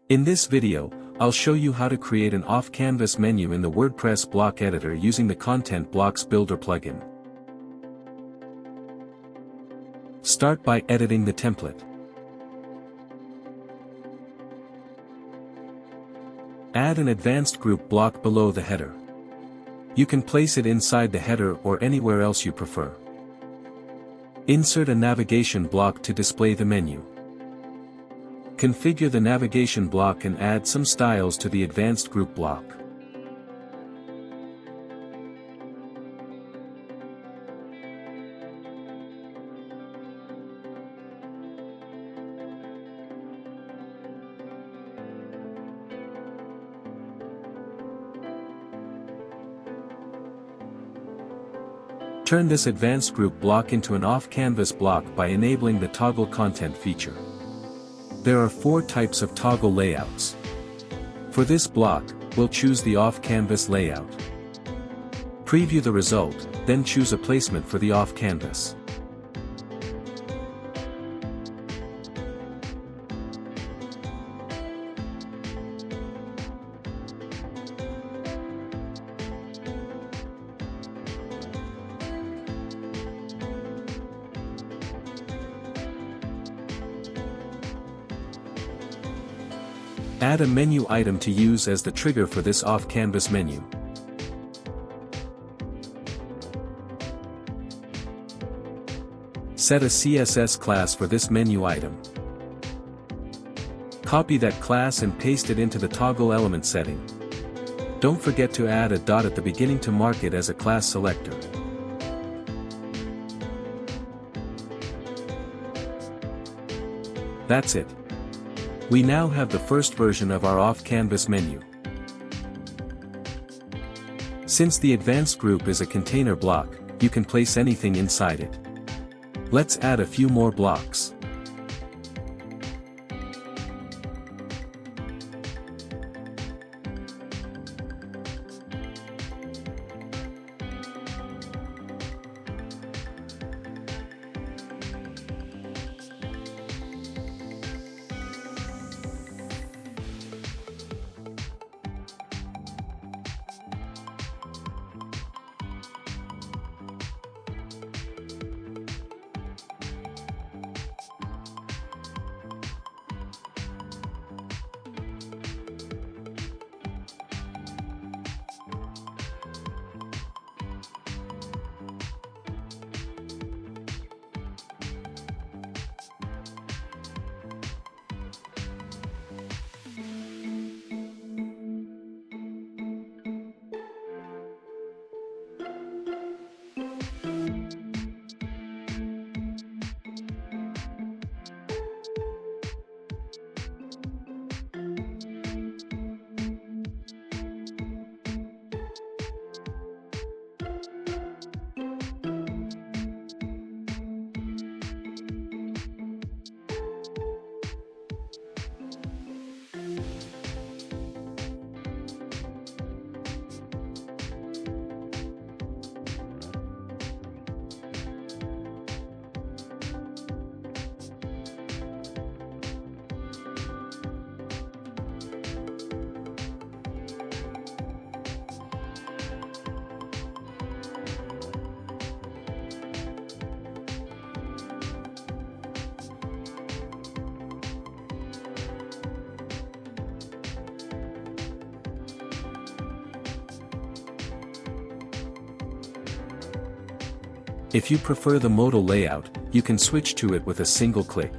In this video, I'll show you how to create an off-canvas menu in the WordPress Block Editor using the Content Blocks Builder plugin. Start by editing the template. Add an advanced group block below the header. You can place it inside the header or anywhere else you prefer. Insert a navigation block to display the menu. Configure the navigation block and add some styles to the advanced group block. Turn this advanced group block into an off-canvas block by enabling the toggle content feature. There are 4 types of toggle layouts. For this block, we'll choose the off-canvas layout. Preview the result, then choose a placement for the off-canvas. Add a menu item to use as the trigger for this off-canvas menu. Set a CSS class for this menu item. Copy that class and paste it into the toggle element setting. Don't forget to add a dot at the beginning to mark it as a class selector. That's it. We now have the first version of our off-canvas menu. Since the advanced group is a container block, you can place anything inside it. Let's add a few more blocks. If you prefer the modal layout, you can switch to it with a single click.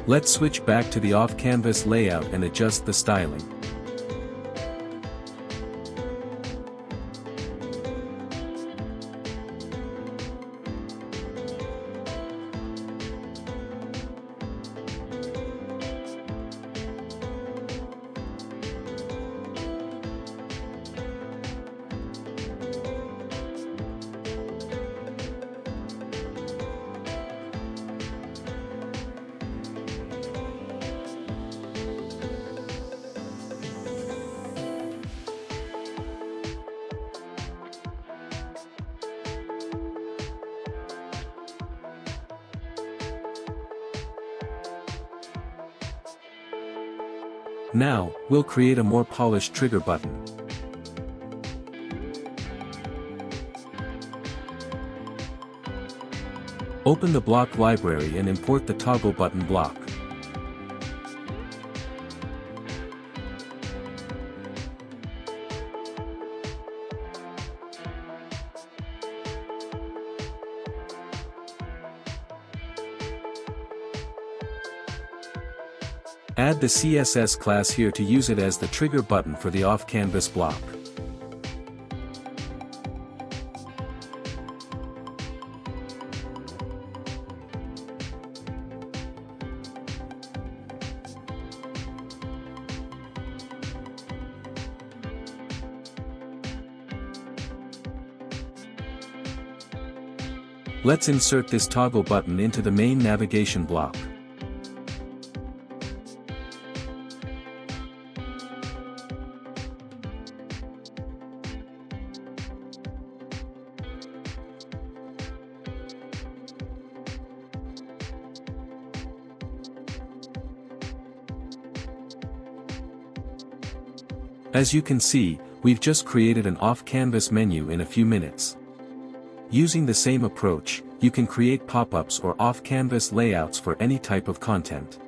Let's switch back to the off-canvas layout and adjust the styling. Now, we'll create a more polished trigger button. Open the block library and import the toggle button block. Add the CSS class here to use it as the trigger button for the off-canvas block. Let's insert this toggle button into the main navigation block. As you can see, we've just created an off-canvas menu in a few minutes. Using the same approach, you can create pop-ups or off-canvas layouts for any type of content.